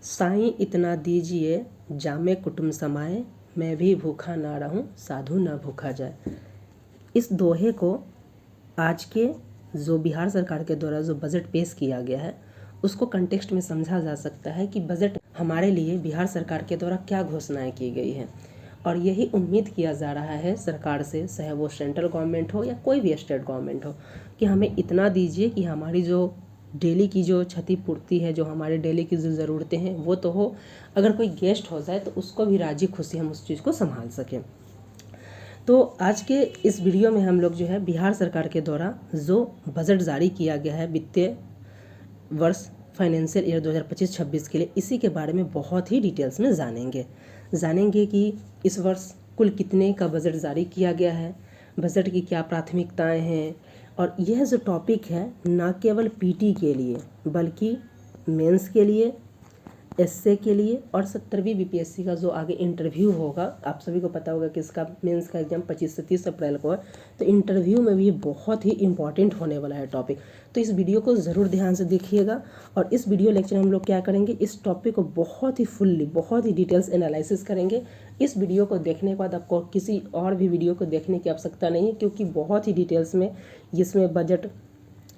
साईं इतना दीजिए जामे कुटुम्ब समाए, मैं भी भूखा ना रहूं साधु ना भूखा जाए। इस दोहे को आज के जो बिहार सरकार के द्वारा जो बजट पेश किया गया है उसको कंटेक्स्ट में समझा जा सकता है कि बजट हमारे लिए बिहार सरकार के द्वारा क्या घोषणाएं की गई हैं। और यही उम्मीद किया जा रहा है सरकार से, चाहे वो सेंट्रल गवर्नमेंट हो या कोई भी स्टेट गवर्नमेंट हो, कि हमें इतना दीजिए कि हमारी जो डेली की जो क्षतिपूर्ति है, जो हमारे डेली की जो ज़रूरतें हैं वो तो हो, अगर कोई गेस्ट हो जाए तो उसको भी राजी खुशी हम उस चीज़ को संभाल सकें। तो आज के इस वीडियो में हम लोग जो है बिहार सरकार के द्वारा जो बजट जारी किया गया है वित्तीय वर्ष फाइनेंशियल ईयर 2025-26 के लिए, इसी के बारे में बहुत ही डिटेल्स में जानेंगे कि इस वर्ष कुल कितने का बजट जारी किया गया है, बजट की क्या प्राथमिकताएं हैं। और यह जो टॉपिक है ना केवल पीटी के लिए बल्कि मेंस के लिए, एसए के लिए और 70वीं बीपीएससी का जो आगे इंटरव्यू होगा, आप सभी को पता होगा कि इसका मेंस का एग्जाम 25 से 30 अप्रैल को है, तो इंटरव्यू में भी बहुत ही इंपॉर्टेंट होने वाला है टॉपिक। तो इस वीडियो को ज़रूर ध्यान से देखिएगा। और इस वीडियो लेक्चर हम लोग क्या करेंगे, इस टॉपिक को बहुत ही फुल्ली, बहुत ही डिटेल्स एनालिसिस करेंगे। इस वीडियो को देखने के बाद आपको किसी और भी वीडियो को देखने की आवश्यकता नहीं है, क्योंकि बहुत ही डिटेल्स में इसमें बजट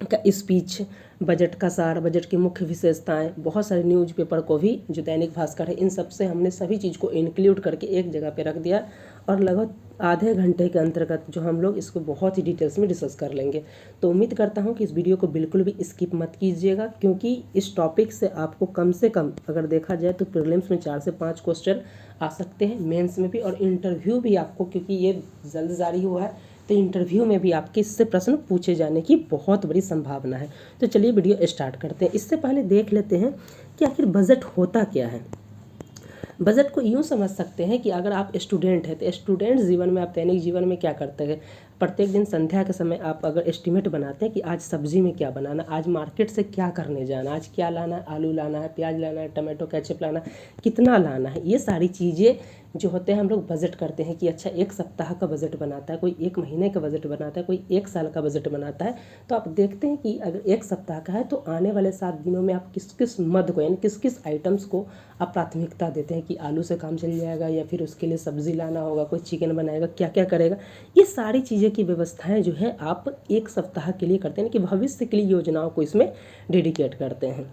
का स्पीच, बजट का सार, बजट की मुख्य विशेषताएं, बहुत सारे न्यूज़पेपर को भी जो दैनिक भास्कर है, इन सब से हमने सभी चीज़ को इंक्लूड करके एक जगह पे रख दिया और लगभग आधे घंटे के अंतर्गत जो हम लोग इसको बहुत ही डिटेल्स में डिस्कस कर लेंगे। तो उम्मीद करता हूं कि इस वीडियो को बिल्कुल भी स्किप मत कीजिएगा, क्योंकि इस टॉपिक से आपको कम से कम अगर देखा जाए तो प्रीलिम्स में 4 से 5 क्वेश्चन आ सकते हैं, मेंस में भी, और इंटरव्यू भी आपको, क्योंकि ये जल्द जारी हुआ है तो इंटरव्यू में भी आपके इससे प्रश्न पूछे जाने की बहुत बड़ी संभावना है। तो चलिए वीडियो स्टार्ट करते हैं। इससे पहले देख लेते हैं कि आखिर बजट होता क्या है। बजट को यूँ समझ सकते हैं कि अगर आप स्टूडेंट हैं तो स्टूडेंट जीवन में, आप दैनिक जीवन में क्या करते हैं, प्रत्येक दिन संध्या के समय आप अगर एस्टिमेट बनाते हैं कि आज सब्जी में क्या बनाना, आज मार्केट से क्या करने जाना, आज क्या लाना है, आलू लाना है, प्याज लाना है, टमाटो केचप लाना है, कितना लाना है, ये सारी चीज़ें जो होते हैं हम लोग बजट करते हैं कि अच्छा एक सप्ताह का बजट बनाता है, कोई एक महीने का बजट बनाता है, कोई एक साल का बजट बनाता है। तो आप देखते हैं कि अगर एक सप्ताह का है तो आने वाले 7 दिनों में आप किस किस मद को, यानी किस किस आइटम्स को आप प्राथमिकता देते हैं कि आलू से काम चल जाएगा या फिर उसके लिए सब्ज़ी लाना होगा, कोई चिकन बनाएगा, क्या क्या करेगा। ये सारी चीज़ें की व्यवस्थाएं जो है आप एक सप्ताह के लिए करते हैं कि भविष्य के लिए योजनाओं को इसमें डेडिकेट करते हैं।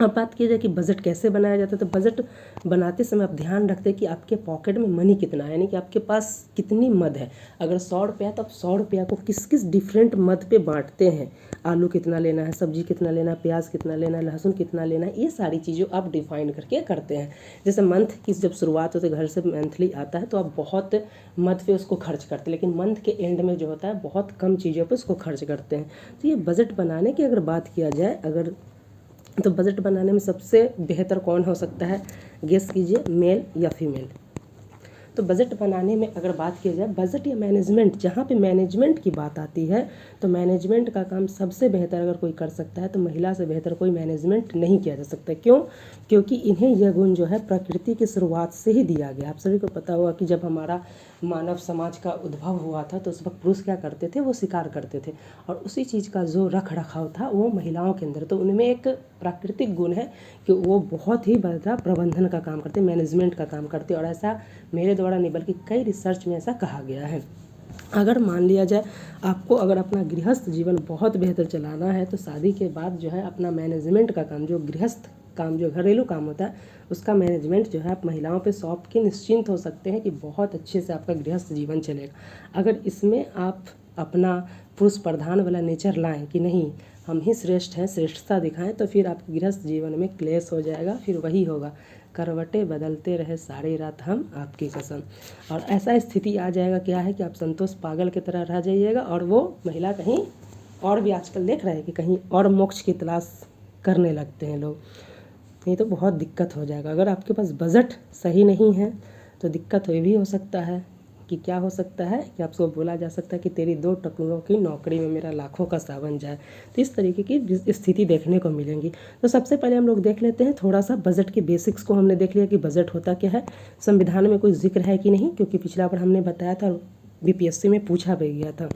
अब बात की जाए कि बजट कैसे बनाया जाता है, तो बजट बनाते समय आप ध्यान रखते हैं कि आपके पॉकेट में मनी कितना है, यानी कि आपके पास कितनी मद है। अगर 100 रुपया तो आप 100 रुपया को किस किस डिफरेंट मद पे बांटते हैं, आलू कितना लेना है, सब्जी कितना लेना है, प्याज कितना लेना है, लहसुन कितना लेना है, ये सारी चीज़ें आप डिफाइन करके करते हैं। जैसे मंथ की जब शुरुआत होती है, घर से मंथली आता है तो आप बहुत मद पे उसको खर्च करते हैं, लेकिन मंथ के एंड में जो होता है बहुत कम चीज़ों पर उसको खर्च करते हैं। तो ये बजट बनाने की अगर बात किया जाए, अगर तो बजट बनाने में सबसे बेहतर कौन हो सकता है, गेस कीजिए, मेल या फीमेल। तो बजट बनाने में अगर बात की जाए, बजट या मैनेजमेंट, जहाँ पे मैनेजमेंट की बात आती है तो मैनेजमेंट का काम सबसे बेहतर अगर कोई कर सकता है तो महिला से बेहतर कोई मैनेजमेंट नहीं किया जा सकता। क्यों? क्योंकि इन्हें यह गुण जो है प्रकृति की शुरुआत से ही दिया गया। आप सभी को पता होगा कि जब हमारा मानव समाज का उद्भव हुआ था तो उस वक्त पुरुष क्या करते थे, वो शिकार करते थे, और उसी चीज़ का जो रख रखाव था वो महिलाओं के अंदर, तो उनमें एक प्राकृतिक गुण है कि वो बहुत ही बड़ा प्रबंधन का काम करते, मैनेजमेंट का काम करते। और ऐसा मेरे द्वारा नहीं बल्कि कई रिसर्च में ऐसा कहा गया है। अगर मान लिया जाए आपको अगर अपना गृहस्थ जीवन बहुत बेहतर चलाना है तो शादी के बाद जो है अपना मैनेजमेंट का काम, जो गृहस्थ काम, जो घरेलू काम होता है, उसका मैनेजमेंट जो है आप महिलाओं पे सौंप के निश्चिंत हो सकते हैं कि बहुत अच्छे से आपका गृहस्थ जीवन चलेगा। अगर इसमें आप अपना पुरुष प्रधान वाला नेचर लाएं कि नहीं हम ही श्रेष्ठ हैं, श्रेष्ठता दिखाएं, तो फिर आपके गृहस्थ जीवन में क्लेश हो जाएगा। फिर वही होगा, करवटें बदलते रहे सारी रात हम आपकी कसम। और ऐसा स्थिति आ जाएगा क्या है कि आप संतोष पागल की तरह रह जाइएगा और वो महिला कहीं और भी, आजकल देख रहे हैं कि कहीं और मोक्ष की तलाश करने लगते हैं लोग। नहीं तो बहुत दिक्कत हो जाएगा। अगर आपके पास बजट सही नहीं है तो दिक्कत ये भी हो सकता है कि क्या हो सकता है कि आपको बोला जा सकता है कि तेरी 2 टकलों की नौकरी में मेरा लाखों का सावन जाए। तो इस तरीके की स्थिति देखने को मिलेंगी। तो सबसे पहले हम लोग देख लेते हैं थोड़ा सा बजट के बेसिक्स को। हमने देख लिया कि बजट होता क्या है, संविधान में कोई जिक्र है कि नहीं, क्योंकि पिछला बार हमने बताया था, बीपीएससी में पूछा भी गया था।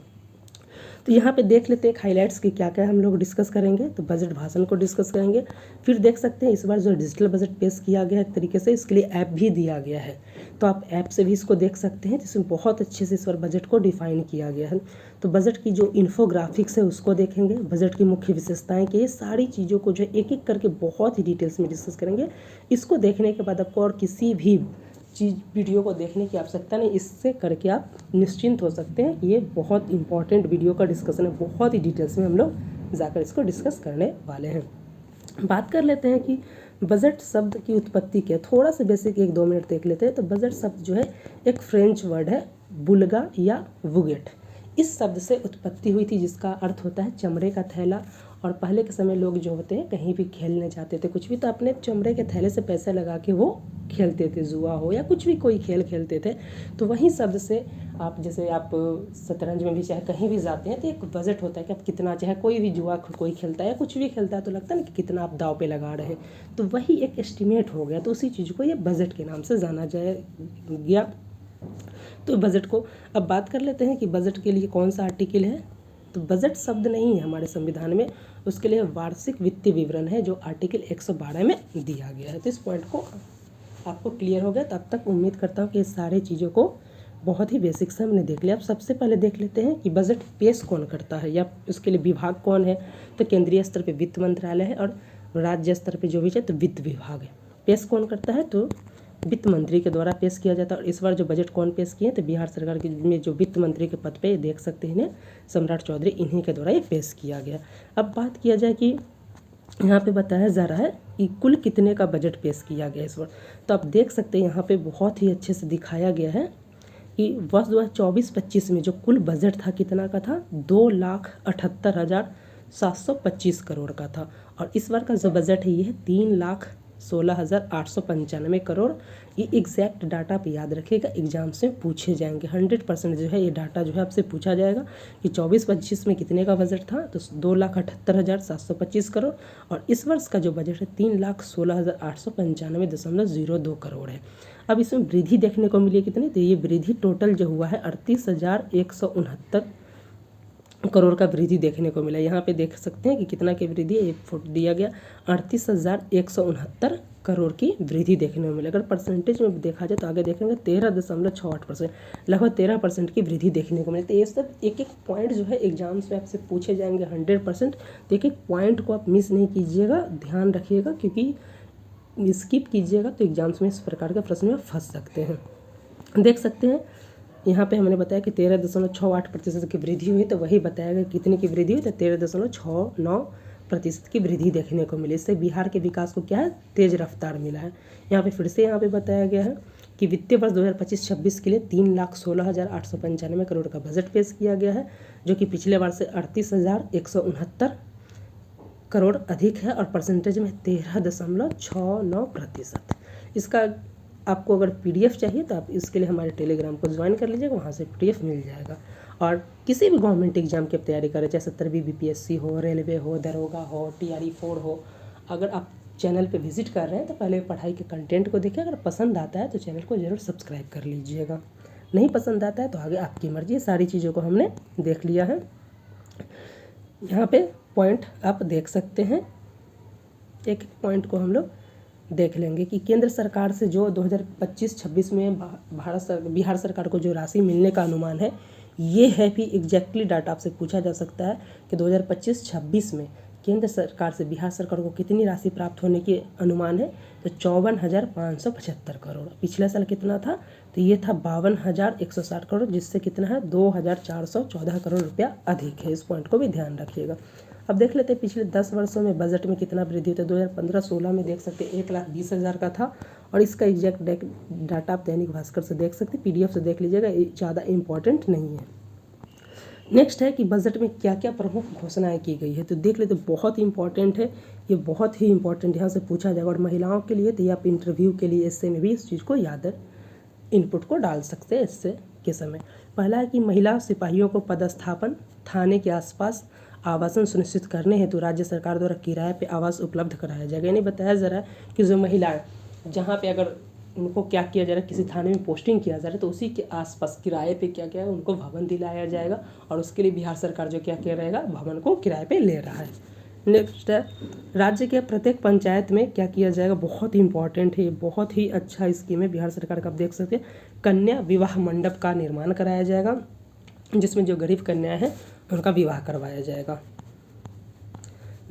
तो यहाँ पे देख लेते हैं हाईलाइट्स की क्या क्या हम लोग डिस्कस करेंगे। तो बजट भाषण को डिस्कस करेंगे, फिर देख सकते हैं इस बार जो डिजिटल बजट पेश किया गया है एक तरीके से, इसके लिए ऐप भी दिया गया है, तो आप ऐप से भी इसको देख सकते हैं, जिसमें बहुत अच्छे से इस बार बजट को डिफाइन किया गया है। तो बजट की जो इन्फोग्राफिक्स है उसको देखेंगे, बजट की मुख्य विशेषताएं की, ये सारी चीज़ों को जो एक एक करके बहुत ही डिटेल्स में डिस्कस करेंगे। इसको देखने के बाद आपको और किसी भी वीडियो को देखने की आवश्यकता नहीं, इससे करके आप निश्चिंत हो सकते हैं कि ये बहुत इंपॉर्टेंट वीडियो का डिस्कशन है, बहुत ही डिटेल्स में हम लोग जाकर इसको डिस्कस करने वाले हैं। बात कर लेते हैं कि बजट शब्द की उत्पत्ति क्या है, थोड़ा सा बेसिक 1-2 मिनट देख लेते हैं। तो बजट शब्द जो है एक फ्रेंच वर्ड है, बुलगा या वुगेट, इस शब्द से उत्पत्ति हुई थी, जिसका अर्थ होता है चमड़े का थैला। और पहले के समय लोग जो होते हैं कहीं भी खेलने जाते थे कुछ भी, तो अपने चमड़े के थैले से पैसे लगा के वो खेलते थे, जुआ हो या कुछ भी कोई खेल खेलते थे। तो वही शब्द से आप जैसे आप शतरंज में भी चाहे कहीं भी जाते हैं तो एक बजट होता है कि आप कितना, चाहे कोई भी जुआ कोई खेलता है या कुछ भी खेलता है तो लगता है ना कि कितना आप दाव पे लगा रहे हैं, तो वही एक एस्टिमेट हो गया। तो उसी चीज़ को ये बजट के नाम से जाना गया। तो बजट को अब बात कर लेते हैं कि बजट के लिए कौन सा आर्टिकल है। तो बजट शब्द नहीं है हमारे संविधान में, उसके लिए वार्षिक वित्तीय विवरण है, जो आर्टिकल 112 में दिया गया है। तो इस पॉइंट को आपको क्लियर हो गया। तब तक उम्मीद करता हूँ कि ये सारे चीज़ों को बहुत ही बेसिक से हमने देख लिया। अब सबसे पहले देख लेते हैं कि बजट पेश कौन करता है या उसके लिए विभाग कौन है। तो केंद्रीय स्तर पे वित्त मंत्रालय है और राज्य स्तर पे जो भी है तो वित्त विभाग है। पेश कौन करता है तो वित्त मंत्री के द्वारा पेश किया जाता है। और इस बार जो बजट कौन पेश किए तो बिहार सरकार के में जो वित्त मंत्री के पद पे देख सकते हैं सम्राट चौधरी, इन्हीं के द्वारा ये पेश किया गया। अब बात किया जाए कि यहाँ पे बताया जा रहा है कि कुल कितने का बजट पेश किया गया इस बार। तो आप देख सकते हैं यहाँ पे बहुत ही अच्छे से दिखाया गया है कि वर्ष 2024-25 में जो कुल बजट था कितना का था, 2,78,725 करोड़ का था। और इस बार का जो बजट है ये है 3,16,895 करोड़। ये एग्जैक्ट डाटा पे याद रखिएगा, एग्जाम से पूछे जाएंगे 100% जो है ये डाटा जो है आपसे पूछा जाएगा कि 24-25 में कितने का बजट था। तो 2,78,725 करोड़ और इस वर्ष का जो बजट है 3,16,895.02 करोड़ है। अब इसमें वृद्धि देखने को मिली कितनी, तो ये वृद्धि टोटल जो हुआ है 38,169 करोड़ का वृद्धि देखने को मिला। यहाँ पे देख सकते हैं कि कितना की वृद्धि, एक फोटो दिया गया 38,169 करोड़ की वृद्धि देखने को मिला। अगर परसेंटेज में देखा जाए तो आगे देखेंगे 13.68%, लगभग 13% की वृद्धि देखने को मिली। तो ये सब एक एक पॉइंट जो है एग्जाम्स में आपसे पूछे जाएंगे 100%। तो एक एक पॉइंट को आप मिस नहीं कीजिएगा, ध्यान रखिएगा, क्योंकि स्किप कीजिएगा तो एग्जाम्स में इस प्रकार के प्रश्न में फंस सकते हैं। देख सकते हैं यहाँ पे हमने बताया कि 13.68% की वृद्धि हुई, तो वही बताया गया कितनी की वृद्धि हुई, तो 13.69% की वृद्धि देखने को मिली। इससे बिहार के विकास को क्या है, तेज रफ्तार मिला है। यहाँ पे फिर से यहाँ पे बताया गया है कि वित्तीय वर्ष 2025-26 के लिए 3,16,895 करोड़ का बजट पेश किया गया है, जो कि पिछले वर्ष से 38,169 करोड़ अधिक है और परसेंटेज में 13.69%। इसका आपको अगर PDF चाहिए तो आप इसके लिए हमारे टेलीग्राम को ज्वाइन कर लीजिएगा, वहाँ से PDF मिल जाएगा। और किसी भी गवर्नमेंट एग्जाम की आप तैयारी करें, चाहे 70वीं BPSC हो, रेलवे हो, दरोगा हो, TRE 4 हो, अगर आप चैनल पे विजिट कर रहे हैं तो पहले पढ़ाई के कंटेंट को देखिए। अगर पसंद आता है तो चैनल को ज़रूर सब्सक्राइब कर लीजिएगा, नहीं पसंद आता है तो आगे आपकी मर्जी। सारी चीज़ों को हमने देख लिया है। यहाँ पे पॉइंट आप देख सकते हैं, एक एक पॉइंट को हम लोग देख लेंगे कि केंद्र सरकार से जो 2025-26 में बिहार सरकार को जो राशि मिलने का अनुमान है, ये है भी एग्जैक्टली डाटा आपसे पूछा जा सकता है कि 2025-26 में केंद्र सरकार से बिहार सरकार को कितनी राशि प्राप्त होने की अनुमान है। तो 54,575 करोड़। पिछले साल कितना था, तो ये था 52,160 करोड़, जिससे कितना है 2,414 करोड़ रुपया अधिक है। इस पॉइंट को भी ध्यान रखिएगा। अब देख लेते हैं पिछले 10 वर्षों में बजट में कितना वृद्धि होता है। 2015-16 में देख सकते हैं 1,20,000 का था और इसका एग्जैक्ट डाटा आप दैनिक भास्कर से देख सकते हैं, PDF से देख लीजिएगा, ज़्यादा इंपॉर्टेंट नहीं है। नेक्स्ट है कि बजट में क्या क्या प्रमुख घोषणाएं की गई है, तो देख लेते, बहुत इंपॉर्टेंट है ये, बहुत ही इंपॉर्टेंट यहाँ से पूछा जाएगा। और महिलाओं के लिए तो आप इंटरव्यू के लिए इससे में भी इस चीज़ को याद इनपुट को डाल सकते हैं इससे के समय। पहला है कि महिला सिपाहियों को पदस्थापन, थाने के आसपास आवासन सुनिश्चित करने हेतु राज्य सरकार द्वारा किराए पे आवास उपलब्ध कराया जाएगा। यानी बताया जा रहा है कि जो महिलाएं जहाँ पे अगर उनको क्या किया जा रहा है, किसी थाने में पोस्टिंग किया जा रहा है तो उसी के आसपास किराए पे क्या क्या है उनको भवन दिलाया जाएगा, और उसके लिए बिहार सरकार जो क्या किया रहेगा, भवन को किराए पे ले रहा है। नेक्स्ट है, राज्य के प्रत्येक पंचायत में क्या किया जाएगा, बहुत ही इंपॉर्टेंट है, बहुत ही अच्छा स्कीम है बिहार सरकार का, आप देख सकते हैं, कन्या विवाह मंडप का निर्माण कराया जाएगा, जिसमें जो गरीब कन्या है उनका विवाह करवाया जाएगा।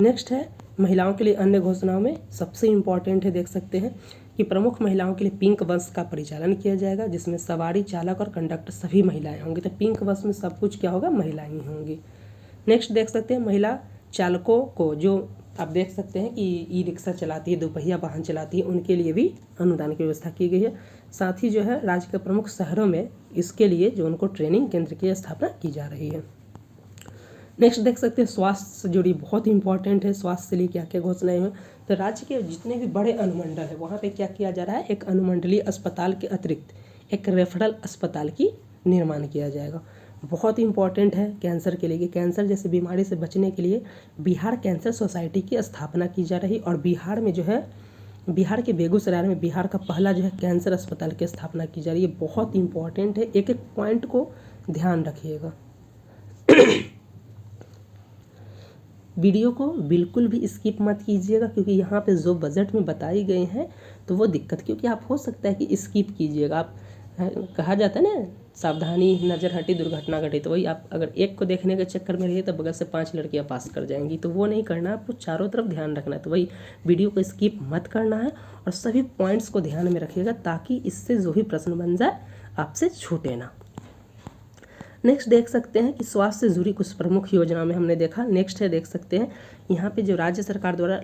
नेक्स्ट है, महिलाओं के लिए अन्य घोषणाओं में सबसे इम्पॉर्टेंट है, देख सकते हैं कि प्रमुख महिलाओं के लिए पिंक बस का परिचालन किया जाएगा, जिसमें सवारी, चालक और कंडक्टर सभी महिलाएं होंगी। तो पिंक बस में सब कुछ क्या होगा, महिलाएं ही होंगी। नेक्स्ट देख सकते हैं, महिला चालकों को, जो आप देख सकते हैं कि ई रिक्शा चलाती है, दोपहिया वाहन चलाती है, उनके लिए भी अनुदान की व्यवस्था की गई है। साथ ही जो है राज्य के प्रमुख शहरों में इसके लिए जो उनको ट्रेनिंग केंद्र की स्थापना की जा रही है। नेक्स्ट देख सकते हैं, स्वास्थ्य से जुड़ी बहुत ही इंपॉर्टेंट है, स्वास्थ्य से लिए क्या क्या घोषणाएं हैं। तो राज्य के जितने भी बड़े अनुमंडल है वहाँ पे क्या किया जा रहा है, एक अनुमंडलीय अस्पताल के अतिरिक्त एक रेफरल अस्पताल की निर्माण किया जाएगा। बहुत ही इंपॉर्टेंट है कैंसर के लिए, कि कैंसर जैसे बीमारी से बचने के लिए बिहार कैंसर सोसाइटी की स्थापना की जा रही, और बिहार में जो है, बिहार के बेगूसराय में बिहार का पहला जो है कैंसर अस्पताल की स्थापना की जा रही है। बहुत इंपॉर्टेंट है, एक एक पॉइंट को ध्यान रखिएगा। वीडियो को बिल्कुल भी स्किप मत कीजिएगा, क्योंकि यहाँ पे जो बजट में बताई गए हैं तो वो दिक्कत, क्योंकि आप हो सकता है कि स्किप कीजिएगा। आप कहा जाता है ना, सावधानी नज़र हटी दुर्घटना घटी, तो वही आप अगर एक को देखने के चक्कर में रहिए तो बगल से 5 लड़कियाँ पास कर जाएंगी, तो वो नहीं करना, आपको चारों तरफ ध्यान रखना है। तो वही वीडियो को स्किप मत करना है और सभी पॉइंट्स को ध्यान में रखिएगा, ताकि इससे जो भी प्रश्न बन जाए आपसे छूटे ना। नेक्स्ट देख सकते हैं कि स्वास्थ्य से जुड़ी कुछ प्रमुख योजना में हमने देखा। नेक्स्ट है, देख सकते हैं यहाँ पे जो राज्य सरकार द्वारा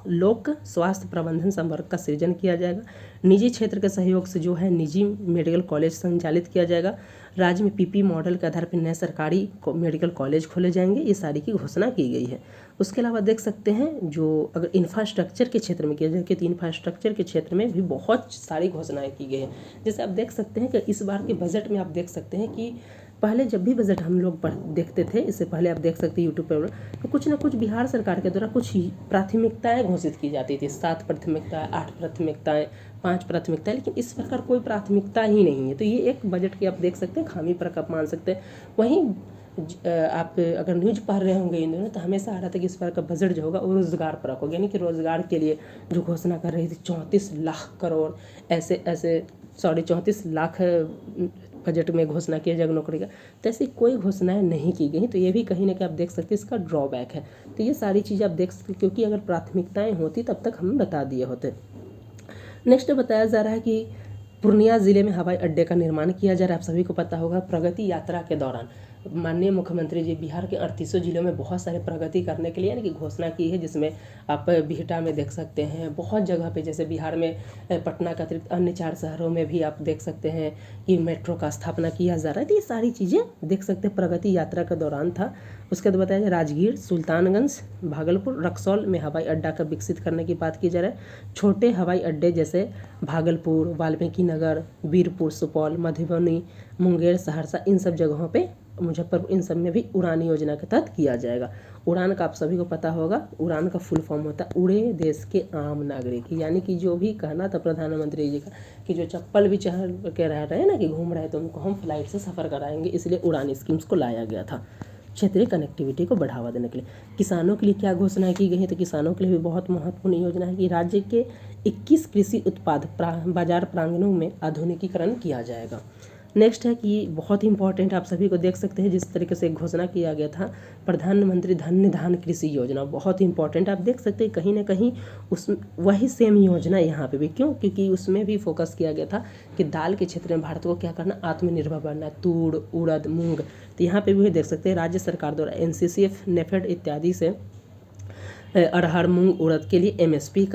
लोक स्वास्थ्य प्रबंधन संवर्ग का सृजन किया जाएगा। निजी क्षेत्र के सहयोग से जो है निजी मेडिकल कॉलेज संचालित किया जाएगा। राज्य में पीपी मॉडल के आधार पर नए सरकारी मेडिकल कॉलेज खोले जाएंगे, ये सारी की घोषणा की गई है। उसके अलावा देख सकते हैं, जो अगर इंफ्रास्ट्रक्चर के क्षेत्र में किया जाए, कि इंफ्रास्ट्रक्चर के क्षेत्र में भी बहुत सारी घोषणाएँ की गई हैं। जैसे आप देख सकते हैं कि इस बार के बजट में आप देख सकते हैं कि पहले जब भी बजट हम लोग देखते थे, इससे पहले आप देख सकते हैं यूट्यूब पर, तो कुछ ना कुछ बिहार सरकार के द्वारा कुछ प्राथमिकताएं घोषित की जाती थी। 7 प्राथमिकताएं, 8 प्राथमिकताएं, 5 प्राथमिकताएं, लेकिन इस प्रकार कोई प्राथमिकता ही नहीं है। तो ये एक बजट की आप देख सकते हैं खामी पर आप मान सकते हैं। वहीं आप अगर न्यूज़ पढ़ रहे होंगे इन दिनों, तो हमेशा आ रहा था कि इस बार का बजट जो होगा वो रोजगार पर होगा, यानी कि रोजगार के लिए जो घोषणा कर रही थी 34 लाख करोड़, ऐसे 34 लाख बजट में घोषणा किया जाएगा नौकरी का, तो ऐसी कोई घोषणाएं नहीं की गई। तो ये भी कहीं ना कहीं आप देख सकते हैं इसका ड्रॉबैक है। तो ये सारी चीज़ें आप देख सकते, क्योंकि अगर प्राथमिकताएं होती तब तक हम बता दिए होते। नेक्स्ट बताया जा रहा है कि पूर्णिया जिले में हवाई अड्डे का निर्माण किया जा रहा है। आप सभी को पता होगा, प्रगति यात्रा के दौरान माननीय मुख्यमंत्री जी बिहार के 38 जिलों में बहुत सारे प्रगति करने के लिए यानी कि घोषणा की है, जिसमें आप बिहटा में देख सकते हैं, बहुत जगह पे, जैसे बिहार में पटना के अतिरिक्त अन्य 4 शहरों में भी आप देख सकते हैं कि मेट्रो का स्थापना किया जा रहा है। तो ये सारी चीज़ें देख सकते हैं प्रगति यात्रा के दौरान था। उसके बाद बताया जाए राजगीर, सुल्तानगंज, भागलपुर, रक्सौल में हवाई अड्डा का विकसित करने की बात की जा रहा है। छोटे हवाई अड्डे जैसे भागलपुर, वाल्मीकि नगर, वीरपुर, सुपौल, मधुबनी, मुंगेर, सहरसा, इन सब जगहों पे, मुजफ्फरपुर, इन सब में भी उड़ान योजना के तहत किया जाएगा। उड़ान का आप सभी को पता होगा, उड़ान का फुल फॉर्म होता है उड़े देश के आम नागरिक, यानी कि जो भी कहना था प्रधानमंत्री जी का कि जो चप्पल भी चढ़ के रह रहे हैं ना, कि घूम रहे हैं, तो उनको हम फ्लाइट से सफ़र कराएंगे, इसलिए उड़ान स्कीम्स को लाया गया था क्षेत्रीय कनेक्टिविटी को बढ़ावा देने के लिए। किसानों के लिए क्या घोषणा की गई है, तो किसानों के लिए भी बहुत महत्वपूर्ण योजना है कि राज्य के 21 कृषि उत्पाद बाजार प्रांगणों में आधुनिकीकरण किया जाएगा। नेक्स्ट है कि बहुत ही इंपॉर्टेंट, आप सभी को देख सकते हैं जिस तरीके से घोषणा किया गया था प्रधानमंत्री धन्य धान कृषि योजना, बहुत ही इंपॉर्टेंट। आप देख सकते हैं कहीं ना कहीं उस वही सेम योजना यहाँ पे भी, क्यों, क्योंकि उसमें भी फोकस किया गया था कि दाल के क्षेत्र में भारत को क्या करना, आत्मनिर्भर बनना, तूड़, उड़द, मूंग। तो यहाँ पे भी देख सकते हैं राज्य सरकार द्वारा NCCF, नेफेड इत्यादि से अरहर, मूंग, उड़द के लिए MSP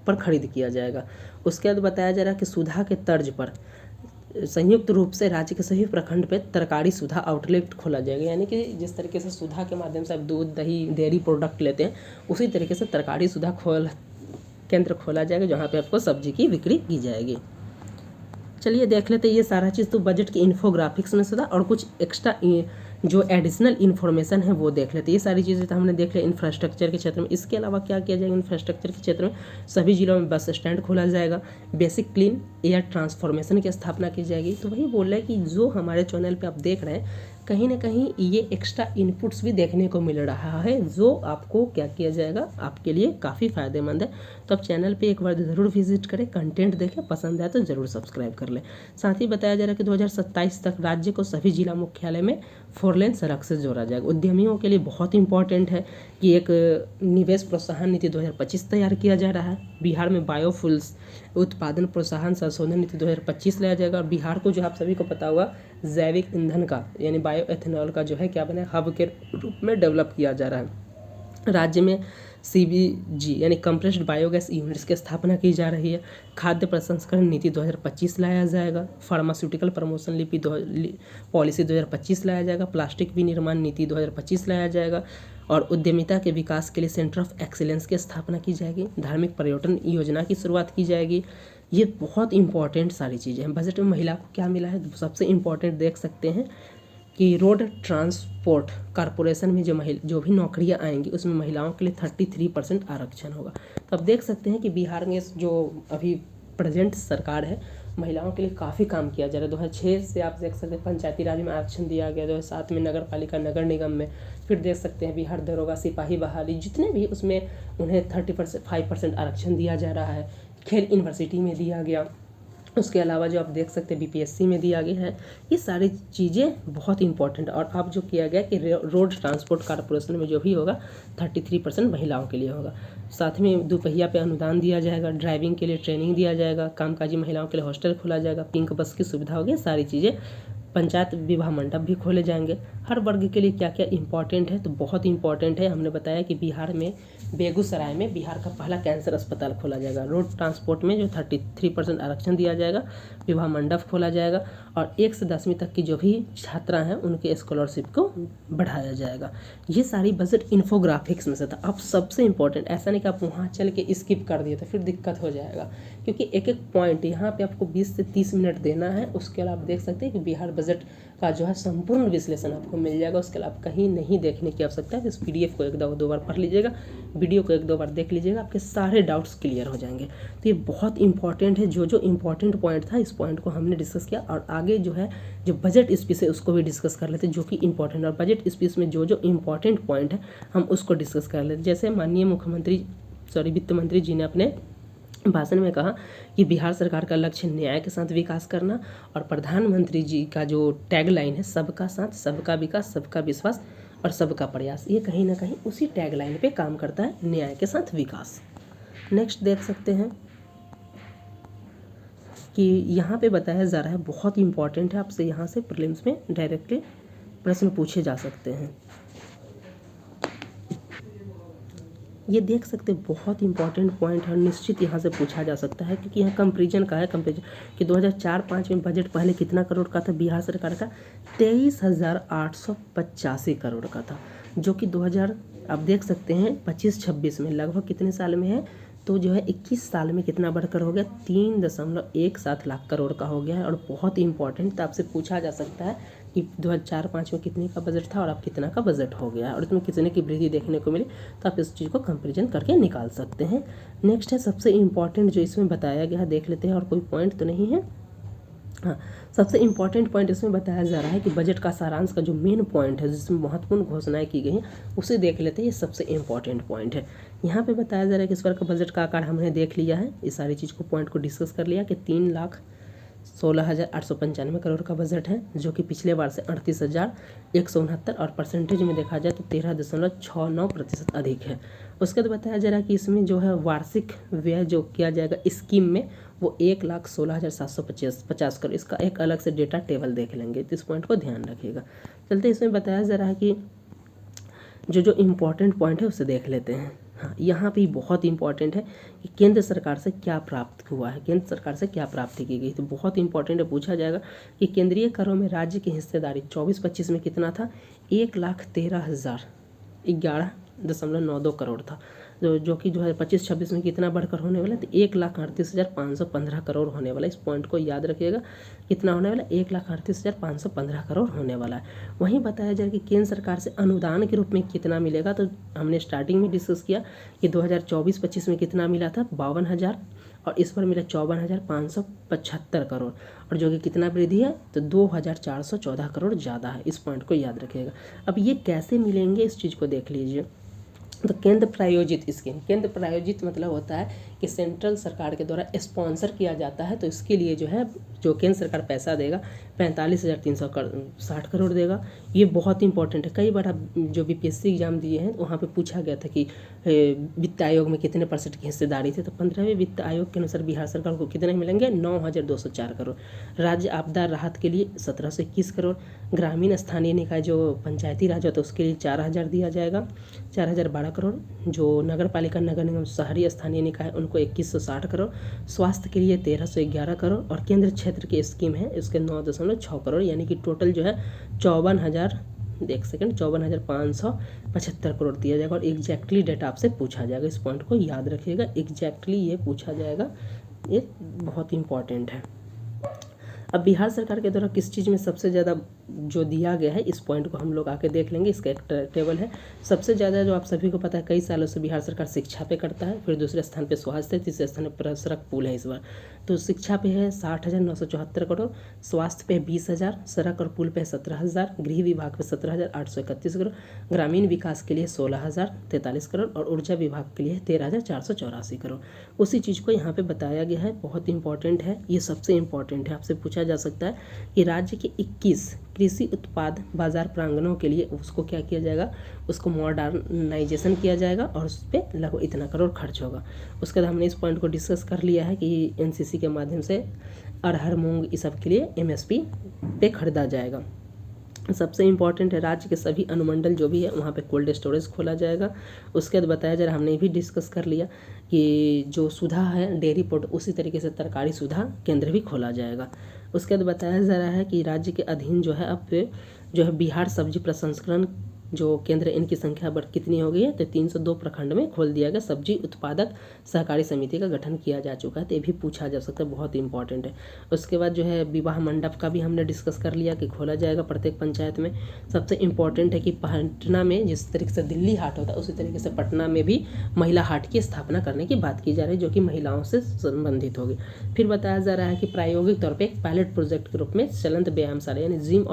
पर खरीद किया जाएगा। उसके बाद बताया जा रहा है कि सुधा के तर्ज पर संयुक्त रूप से राज्य के सभी प्रखंड पे तरकारी सुधा आउटलेट खोला जाएगा, यानी कि जिस तरीके से सुधा के माध्यम से आप दूध, दही, डेयरी प्रोडक्ट लेते हैं, उसी तरीके से तरकारी सुधा केंद्र खोला जाएगा, जहाँ पे आपको सब्जी की बिक्री की जाएगी। चलिए देख लेते हैं ये सारा चीज़ तो बजट के इन्फोग्राफिक्स में से था, और कुछ एक्स्ट्रा जो एडिशनल इन्फॉर्मेशन है वो देख लेते हैं। ये सारी चीज़ें तो हमने देख लिया इंफ्रास्ट्रक्चर के क्षेत्र में। इसके अलावा क्या किया जाएगा इंफ्रास्ट्रक्चर के क्षेत्र में, सभी जिलों में बस स्टैंड खोला जाएगा, बेसिक क्लीन एयर ट्रांसफॉर्मेशन की स्थापना की जाएगी। तो वही बोल रहे हैं कि जो हमारे चैनल पे आप देख रहे हैं कहीं ना कहीं ये एक्स्ट्रा इनपुट्स भी देखने को मिल रहा है, जो आपको क्या किया जाएगा, आपके लिए काफ़ी फ़ायदेमंद है। तो आप चैनल पे एक बार ज़रूर विजिट करें, कंटेंट देखें, पसंद आए तो ज़रूर सब्सक्राइब कर लें। साथ ही बताया जा रहा है कि 2027 तक राज्य को सभी जिला मुख्यालय में 4 लेन सड़क से जोड़ा जाएगा। उद्यमियों के लिए बहुत इंपॉर्टेंट है कि एक निवेश प्रोत्साहन नीति 2025 तैयार किया जा रहा है। बिहार में बायोफ्यूल्स उत्पादन प्रोत्साहन संशोधन नीति 2025 लाया जाएगा। और बिहार को जो आप सभी को पता होगा जैविक ईंधन का यानी बायो एथेनॉल का जो है क्या बना है, हब के रूप में डेवलप किया जा रहा है। राज्य में CBG यानी कंप्रेस्ड बायोगैस यूनिट्स की स्थापना की जा रही है। खाद्य प्रसंस्करण नीति 2025 लाया जाएगा। फार्मास्यूटिकल प्रमोशन पॉलिसी 2025 लाया जाएगा। प्लास्टिक विनिर्माण नीति 2025 लाया जाएगा। और उद्यमिता के विकास के लिए सेंटर ऑफ एक्सीलेंस की स्थापना की जाएगी। धार्मिक पर्यटन योजना की शुरुआत की जाएगी। ये बहुत इंपॉर्टेंट सारी चीज़ें हैं। बजट में महिला को क्या मिला है, सबसे इम्पॉर्टेंट देख सकते हैं कि रोड ट्रांसपोर्ट कॉरपोरेशन में जो भी नौकरियां आएंगी उसमें महिलाओं के लिए 33% आरक्षण होगा। तो अब देख सकते हैं कि बिहार में जो अभी प्रेजेंट सरकार है महिलाओं के लिए काफ़ी काम किया जा रहा है। 2006 से आप देख सकते हैं पंचायती राज में आरक्षण दिया गया, 2007 में नगर पालिका नगर निगम में, फिर देख सकते हैं बिहार दरोगा सिपाही बहाली जितने भी उसमें उन्हें 5% आरक्षण दिया जा रहा है। खेल यूनिवर्सिटी में दिया गया, उसके अलावा जो आप देख सकते हैं BPSC में दिया गया है। ये सारी चीज़ें बहुत इंपॉर्टेंट। और अब जो किया गया कि रोड ट्रांसपोर्ट कॉरपोरेशन में जो भी होगा 33% महिलाओं के लिए होगा। साथ में दोपहिया पे अनुदान दिया जाएगा, ड्राइविंग के लिए ट्रेनिंग दिया जाएगा, कामकाजी महिलाओं के लिए हॉस्टल खोला जाएगा, पिंक बस की सुविधा होगी, सारी चीज़ें। पंचायत विवाह मंडप भी खोले जाएंगे। हर वर्ग के लिए क्या क्या इंपॉर्टेंट है, तो बहुत इंपॉर्टेंट है। हमने बताया कि बिहार में बेगूसराय में बिहार का पहला कैंसर अस्पताल खोला जाएगा। रोड ट्रांसपोर्ट में जो 33% आरक्षण दिया जाएगा, विवाह मंडप खोला जाएगा। और 1 से 10वीं तक की जो भी छात्रा हैं उनके स्कॉलरशिप को बढ़ाया जाएगा। ये सारी बजट इन्फोग्राफिक्स में से था। अब सबसे इंपॉर्टेंट, ऐसा नहीं कि आप वहाँ चल के स्किप कर दिए तो फिर दिक्कत हो जाएगा, क्योंकि एक एक पॉइंट यहाँ पे आपको 20 से 30 मिनट देना है। उसके अलावा आप देख सकते हैं कि बिहार बजट का जो है संपूर्ण विश्लेषण आपको मिल जाएगा। उसके अलावा आप कहीं नहीं देखने की आवश्यकता है। इस PDF को 1-2 बार पढ़ लीजिएगा, वीडियो को 1-2 बार देख लीजिएगा, आपके सारे डाउट्स क्लियर हो जाएंगे। तो ये बहुत इंपॉर्टेंट है। जो इंपॉर्टेंट पॉइंट था इस पॉइंट को हमने डिस्कस किया। और आगे जो है जो बजट स्पीच है उसको भी डिस्कस कर लेते हैं, जो कि इंपॉर्टेंट। और बजट स्पीच में जो इंपॉर्टेंट पॉइंट है हम उसको डिस्कस कर लेते हैं। जैसे माननीय वित्त मंत्री जी ने अपने भाषण में कहा कि बिहार सरकार का लक्ष्य न्याय के साथ विकास करना। और प्रधानमंत्री जी का जो टैगलाइन है सबका साथ, सबका विकास, सबका विश्वास और सबका प्रयास, ये कहीं ना कहीं उसी टैगलाइन पे काम करता है, न्याय के साथ विकास। नेक्स्ट देख सकते हैं कि यहाँ पे बताया जा रहा है, बहुत इंपॉर्टेंट है, आपसे यहाँ से प्रीलिम्स में डायरेक्टली प्रश्न पूछे जा सकते हैं। ये देख सकते हैं बहुत इंपॉर्टेंट पॉइंट है, निश्चित यहाँ से पूछा जा सकता है, क्योंकि यहाँ कंपेरिजन का है। कंपेरिजन कि 2004-05 में बजट पहले कितना करोड़ का था बिहार सरकार का, 23,885 करोड़ का था, जो कि 2000 आप देख सकते हैं 25-26 में लगभग कितने साल में है, तो जो है 21 साल में कितना बढ़कर हो गया, 3.17 लाख करोड़ का हो गया है। और बहुत इंपॉर्टेंट, तो आपसे पूछा जा सकता है कि 2004-05 में कितने का बजट था और अब कितना का बजट हो गया है और इसमें कितने की वृद्धि देखने को मिली, तो आप इस चीज़ को कंपैरिजन करके निकाल सकते हैं। नेक्स्ट है सबसे इंपॉर्टेंट जो इसमें बताया गया है, देख लेते हैं। और कोई पॉइंट तो नहीं है, हाँ, सबसे इम्पॉर्टेंट पॉइंट इसमें बताया जा रहा है कि बजट का सारांश का जो मेन पॉइंट है जिसमें महत्वपूर्ण घोषणाएं की गई हैं उसे देख लेते हैं। ये सबसे इम्पॉर्टेंट पॉइंट है। यहाँ पे बताया जा रहा है कि इस बार का बजट का आकार हमने देख लिया है, इस सारी चीज़ को पॉइंट को डिस्कस कर लिया कि 3,16,895 करोड़ का बजट है, जो कि पिछले बार से 38,169 और परसेंटेज में देखा जाए तो 13.69% अधिक है। उसके बाद बताया जा रहा है कि इसमें जो है वार्षिक व्यय जो किया जाएगा स्कीम में वो 1,16,750 करोड़, इसका एक अलग से डेटा टेबल देख लेंगे, तो इस पॉइंट को ध्यान रखिएगा। चलते इसमें बताया जा रहा है कि जो इम्पोर्टेंट पॉइंट है उसे देख लेते हैं। हाँ, यहाँ पे बहुत इंपॉर्टेंट है कि केंद्र सरकार से क्या प्राप्त हुआ है, केंद्र सरकार से क्या प्राप्ति की गई, तो बहुत इंपॉर्टेंट है। पूछा जाएगा कि केंद्रीय करों में राज्य की हिस्सेदारी 24-25 में कितना था, 1,13,011.92 करोड़ था, तो जो कि 2025-26 में कितना बढ़कर होने वाला है, तो 1,38,515 करोड़ होने वाला है। इस पॉइंट को याद रखिएगा, कितना होने वाला है, 1,38,515 करोड़ होने वाला है। वहीं बताया जाए कि केंद्र सरकार से अनुदान के रूप में कितना मिलेगा, तो हमने स्टार्टिंग में डिस्कस किया कि 2024-25 में कितना मिला था, 52,000, और इस पर मिला 54,575 करोड़, और जो कि कितना वृद्धि है, तो 2,414 करोड़ ज़्यादा है। इस पॉइंट को याद रखिएगा। अब ये कैसे मिलेंगे, इस चीज़ को देख लीजिए। तो केंद्र प्रायोजित स्कीम, केंद्र प्रायोजित मतलब होता है कि सेंट्रल सरकार के द्वारा स्पॉन्सर किया जाता है, तो इसके लिए जो है जो केंद्र सरकार पैसा देगा 45,360 करोड़ देगा। ये बहुत इंपॉर्टेंट है। कई बार आप जो बीपीएससी एग्जाम दिए हैं वहाँ पे पूछा गया था कि वित्त आयोग में कितने % की हिस्सेदारी थी, तो 15वें वित्त आयोग के अनुसार बिहार सरकार को कितने मिलेंगे, 9,204 करोड़। राज्य आपदा राहत के लिए 1,721 करोड़। ग्रामीण स्थानीय निकाय जो पंचायती राज होता है उसके लिए 4,000 दिया जाएगा, 4,012 करोड़। जो नगर पालिका नगर निगम शहरी स्थानीय निकाय उनको 2,160 करोड़। स्वास्थ्य के लिए 1,311 करोड़, और केंद्र क्षेत्र की स्कीम है इसके 9.6 करोड़, यानी कि टोटल जो है 54,575 करोड़ दिया जाएगा। और एग्जैक्टली डेटा आपसे पूछा जाएगा, इस पॉइंट को याद रखिएगा, एग्जैक्टली ये पूछा जाएगा, ये बहुत इंपॉर्टेंट है। अब बिहार सरकार के द्वारा किस चीज़ में सबसे ज़्यादा जो दिया गया है, इस पॉइंट को हम लोग आके देख लेंगे। इसका एक टेबल है। सबसे ज़्यादा जो आप सभी को पता है, कई सालों से बिहार सरकार शिक्षा पे करता है, फिर दूसरे स्थान पे स्वास्थ्य, तीसरे स्थान पर सड़क पुल है इस बार। तो शिक्षा पे है 60,974 करोड़, स्वास्थ्य पे 20,000, सड़क और पुल पे 17,000, गृह विभाग पे 17,831 करोड़, ग्रामीण विकास के लिए 16,043 करोड़, और ऊर्जा विभाग के लिए 13,484 करोड़। उसी चीज़ को यहाँ पे बताया गया है, बहुत इंपॉर्टेंट है, ये सबसे इंपॉर्टेंट है। आपसे पूछा जा सकता है कि राज्य के 21 कृषि उत्पाद बाजार प्रांगणों के लिए उसको क्या किया जाएगा, उसको मॉडर्नाइजेशन किया जाएगा, और उस पर लगभग इतना करोड़ खर्च होगा। उसके बाद हमने इस पॉइंट को डिस्कस कर लिया है कि एनसीसी के माध्यम से अरहर, मूंग, इस सब के लिए एमएसपी पे खरीदा जाएगा। सबसे इंपॉर्टेंट है, राज्य के सभी अनुमंडल जो भी है वहाँ पे कोल्ड स्टोरेज खोला जाएगा। उसके बाद बताया जा रहा, हमने भी डिस्कस कर लिया कि जो सुधा है डेयरी पोर्ट, उसी तरीके से तरकारी सुधा केंद्र भी खोला जाएगा। उसके बाद बताया जा रहा है कि राज्य के अधीन जो है अब जो है बिहार सब्जी प्रसंस्करण जो केंद्र, इनकी संख्या बढ़ कितनी हो गई है, तो 302 प्रखंड में खोल दिया गया सब्जी उत्पादक सहकारी समिति का गठन किया जा चुका है। तो ये भी पूछा जा सकता है, बहुत इंपॉर्टेंट है। उसके बाद जो है विवाह मंडप का भी हमने डिस्कस कर लिया कि खोला जाएगा प्रत्येक पंचायत में। सबसे इंपॉर्टेंट है कि पटना में जिस तरीके से दिल्ली हाट होता है उसी तरीके से पटना में भी महिला हाट की स्थापना करने की बात की जा रही है, जो कि महिलाओं से संबंधित होगी। फिर बताया जा रहा है कि प्रायोगिक तौर पर एक पायलट प्रोजेक्ट के रूप में चलंत व्यायामशाला यानी जिम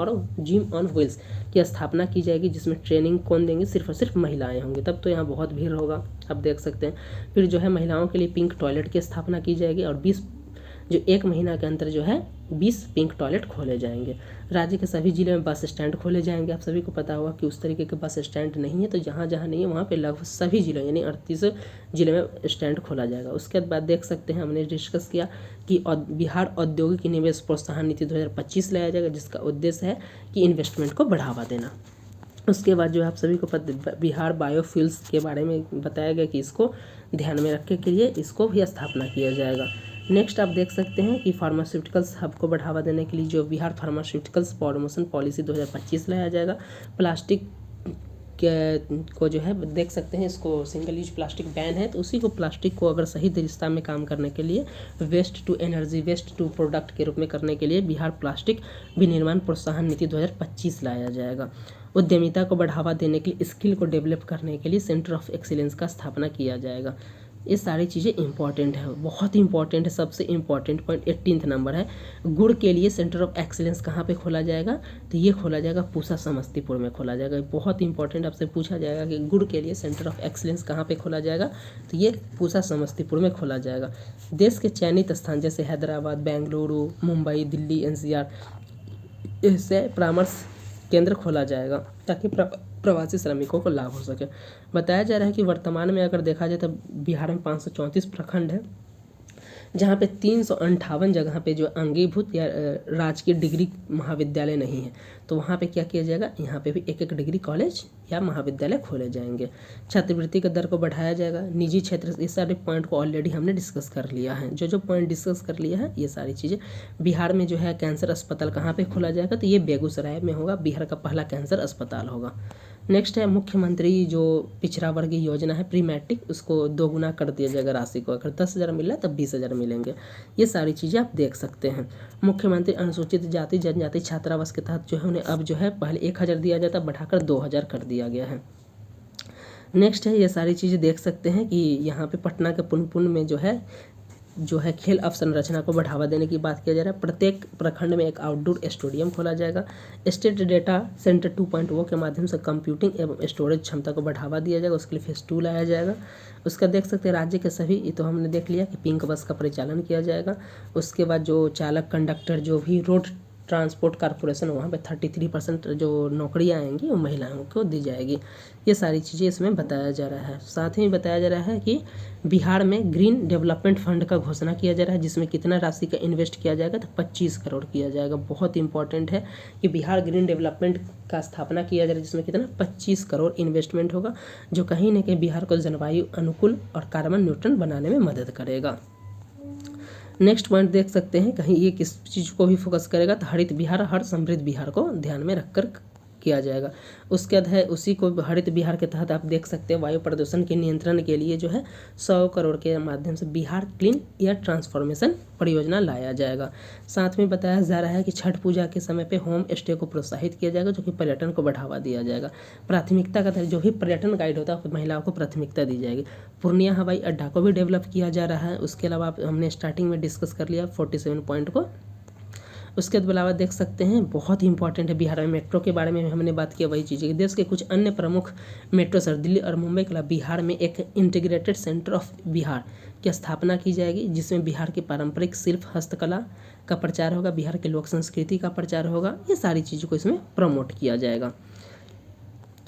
ऑन व्हील्स की स्थापना की जाएगी, जिसमें ट्रेनिंग कौन देंगे, सिर्फ और सिर्फ महिलाएं होंगी। तब तो यहाँ बहुत भीड़ होगा, आप देख सकते हैं। फिर जो है महिलाओं के लिए पिंक टॉयलेट की स्थापना की जाएगी, और 20 जो 1 महीना के अंदर जो है 20 पिंक टॉयलेट खोले जाएंगे। राज्य के सभी जिले में बस स्टैंड खोले जाएंगे। आप सभी को पता होगा कि उस तरीके के बस स्टैंड नहीं है, तो जहाँ जहाँ नहीं है वहाँ पे लगभग सभी जिलों यानी 38 जिले में स्टैंड खोला जाएगा। उसके बाद देख सकते हैं, हमने डिस्कस किया कि बिहार औद्योगिक निवेश प्रोत्साहन नीति 2025 लाया जाएगा, जिसका उद्देश्य है कि इन्वेस्टमेंट को बढ़ावा देना। उसके बाद जो आप सभी को पता, बिहार बायोफ्यूल्स के बारे में बताया गया कि इसको ध्यान में रखने के लिए इसको भी स्थापना किया जाएगा। नेक्स्ट आप देख सकते हैं कि फार्मास्यूटिकल्स हब को बढ़ावा देने के लिए जो बिहार फार्मास्यूटिकल्स प्रमोशन पॉलिसी 2025 लाया जाएगा। प्लास्टिक को जो है देख सकते हैं, इसको सिंगल यूज प्लास्टिक बैन है, तो उसी को प्लास्टिक को अगर सही दिशा में काम करने के लिए waste to energy, waste to product के रूप में करने के लिए बिहार प्लास्टिक विनिर्माण प्रोत्साहन नीति 2025 लाया जाएगा। उद्यमिता को बढ़ावा देने के लिए, स्किल को डेवलप करने के लिए सेंटर ऑफ एक्सीलेंस का स्थापना किया जाएगा। ये सारी चीज़ें इंपॉर्टेंट है, बहुत इंपॉर्टेंट है। सबसे इंपॉर्टेंट पॉइंट 18 नंबर है, गुड़ के लिए सेंटर ऑफ एक्सीलेंस कहाँ पे खोला जाएगा, तो ये खोला जाएगा पूसा समस्तीपुर में खोला जाएगा। बहुत इंपॉर्टेंट, आपसे पूछा जाएगा कि गुड़ के लिए सेंटर ऑफ एक्सीलेंस कहाँ पे खोला जाएगा, तो ये पूसा समस्तीपुर में खोला जाएगा। देश के चयनित स्थान जैसे हैदराबाद, बेंगलुरु, मुंबई, दिल्ली, एनसीआर, इससे परामर्श केंद्र खोला जाएगा ताकि प्रवासी श्रमिकों को लाभ हो सके। बताया जा रहा है कि वर्तमान में अगर देखा जाए तो बिहार में 534 प्रखंड है, जहाँ पे 358 जगह पे जो अंगीभूत या राजकीय डिग्री महाविद्यालय नहीं है, तो वहाँ पे क्या किया जाएगा, यहाँ पे भी एक एक डिग्री कॉलेज या महाविद्यालय खोले जाएंगे। छात्रवृत्ति के दर को बढ़ाया जाएगा। निजी क्षेत्र, इस सारे पॉइंट को ऑलरेडी हमने डिस्कस कर लिया है। जो पॉइंट डिस्कस कर लिया है ये सारी चीज़ें। बिहार में जो है कैंसर अस्पताल कहाँ पर खोला जाएगा, तो ये बेगूसराय में होगा, बिहार का पहला कैंसर अस्पताल होगा। नेक्स्ट है मुख्यमंत्री जो पिछड़ा वर्ग योजना है प्री मैट्रिक, उसको 2 गुना कर दिया जाएगा राशि को। अगर 10,000 मिल रहा है तब 20,000 मिलेंगे। ये सारी चीज़ें आप देख सकते हैं। मुख्यमंत्री अनुसूचित जाति जनजाति छात्रावास के तहत जो है उन्हें अब जो है पहले 1,000 दिया जाता, बढ़ाकर 2,000 कर दिया गया है। नेक्स्ट है ये सारी चीज़ें देख सकते हैं कि यहाँ पे पटना के पुनपुन में जो है खेल अवसंरचना को बढ़ावा देने की बात किया जा रहा है। प्रत्येक प्रखंड में एक आउटडोर स्टेडियम खोला जाएगा। स्टेट डेटा सेंटर 2.0 के माध्यम से कंप्यूटिंग एवं स्टोरेज क्षमता को बढ़ावा दिया जाएगा। उसके लिए फेज 2 लाया जाएगा। उसका देख सकते हैं राज्य के सभी, ये तो हमने देख लिया कि पिंक बस का परिचालन किया जाएगा। उसके बाद जो चालक कंडक्टर जो भी रोड ट्रांसपोर्ट कॉर्पोरेशन, वहाँ पे 33% जो नौकरियाँ आएंगी वो महिलाओं को दी जाएगी। ये सारी चीज़ें इसमें बताया जा रहा है। साथ ही बताया जा रहा है कि बिहार में ग्रीन डेवलपमेंट फंड का घोषणा किया जा रहा है, जिसमें कितना राशि का इन्वेस्ट किया जाएगा, तो 25 करोड़ किया जाएगा। बहुत इंपॉर्टेंट है कि बिहार ग्रीन डेवलपमेंट का स्थापना किया जा रहा है, जिसमें कितना 25 करोड़ इन्वेस्टमेंट होगा, जो कहीं ना कहीं बिहार को जलवायु अनुकूल और कार्बन न्यूट्रल बनाने में मदद करेगा। नेक्स्ट पॉइंट देख सकते हैं, कहीं ये किस चीज़ को भी फोकस करेगा, तो हरित बिहार हर समृद्ध बिहार को ध्यान में रखकर किया जाएगा। उसके बाद है उसी को हरित बिहार के तहत आप देख सकते हैं वायु प्रदूषण के नियंत्रण के लिए जो है 100 करोड़ के माध्यम से बिहार क्लीन एयर ट्रांसफॉर्मेशन परियोजना लाया जाएगा। साथ में बताया जा रहा है कि छठ पूजा के समय पे होम स्टे को प्रोत्साहित किया जाएगा, जो कि पर्यटन को बढ़ावा दिया जाएगा। प्राथमिकता का जो भी पर्यटन गाइड होता है महिलाओं को प्राथमिकता दी जाएगी। पूर्णिया हवाई अड्डा को भी डेवलप किया जा रहा है। उसके अलावा हमने स्टार्टिंग में डिस्कस कर लिया 47 पॉइंट को। उसके अलावा देख सकते हैं बहुत ही इंपॉर्टेंट है बिहार में मेट्रो के बारे में हमने बात किया। वही चीज़ें देश के कुछ अन्य प्रमुख मेट्रो शहर दिल्ली और मुंबई के अलावा बिहार में एक इंटीग्रेटेड सेंटर ऑफ बिहार की स्थापना की जाएगी, जिसमें बिहार की पारंपरिक शिल्प हस्तकला का प्रचार होगा, बिहार की लोक संस्कृति का प्रचार होगा। ये सारी चीज़ों को इसमें प्रमोट किया जाएगा।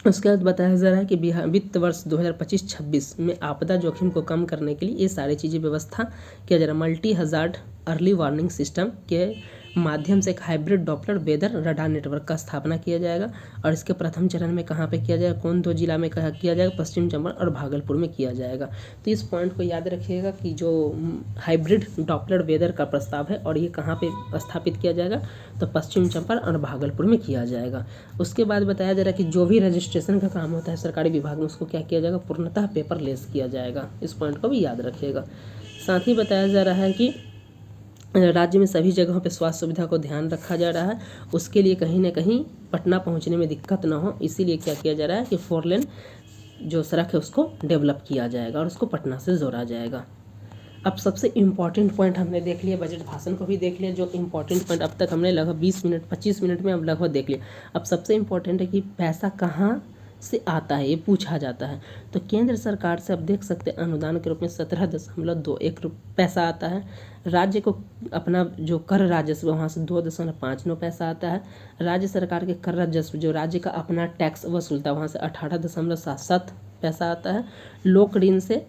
उसके बाद बताया जा रहा है कि बिहार वित्त वर्ष 2025-26 में आपदा जोखिम को कम करने के लिए ये सारी चीज़ें व्यवस्था किया जा रहा है। Multi hazard early warning system के माध्यम से एक hybrid doppler weather radar network का स्थापना किया जाएगा। और इसके प्रथम चरण में कहाँ पे किया जाएगा, कौन 2 जिला में किया जाएगा, पश्चिम चंपारण और भागलपुर में किया जाएगा। तो इस पॉइंट को याद रखिएगा कि जो हाइब्रिड डॉपलर वेदर का प्रस्ताव है और ये कहाँ पे स्थापित किया जाएगा, तो पश्चिम चंपारण और भागलपुर में किया जाएगा। उसके बाद बताया जा रहा है कि जो भी रजिस्ट्रेशन का काम होता है सरकारी विभाग में, उसको क्या किया जाएगा, पूर्णतः पेपरलेस किया जाएगा। इस पॉइंट को भी याद रखिएगा। साथ ही बताया जा रहा है कि राज्य में सभी जगहों पे स्वास्थ्य सुविधा को ध्यान रखा जा रहा है। उसके लिए कहीं ना कहीं पटना पहुंचने में दिक्कत ना हो, इसीलिए क्या किया जा रहा है कि 4 लेन जो सड़क है उसको डेवलप किया जाएगा और उसको पटना से जोड़ा जाएगा। अब सबसे इम्पॉर्टेंट पॉइंट हमने देख लिया, बजट भाषण को भी देख लिया। जो इम्पॉर्टेंट पॉइंट अब तक हमने लगभग 20 मिनट में अब लगभग देख लिया। अब सबसे इम्पॉर्टेंट है कि पैसा कहाँ से आता है, ये पूछा जाता है। तो केंद्र सरकार से आप देख सकते हैं अनुदान के रूप में 17.21 पैसा आता है। राज्य को अपना जो कर राजस्व वहाँ से 2.59 पैसा आता है। राज्य सरकार के कर राजस्व जो राज्य का अपना टैक्स वसूलता है वहाँ से 18.77 पैसा आता है। लोक ऋण से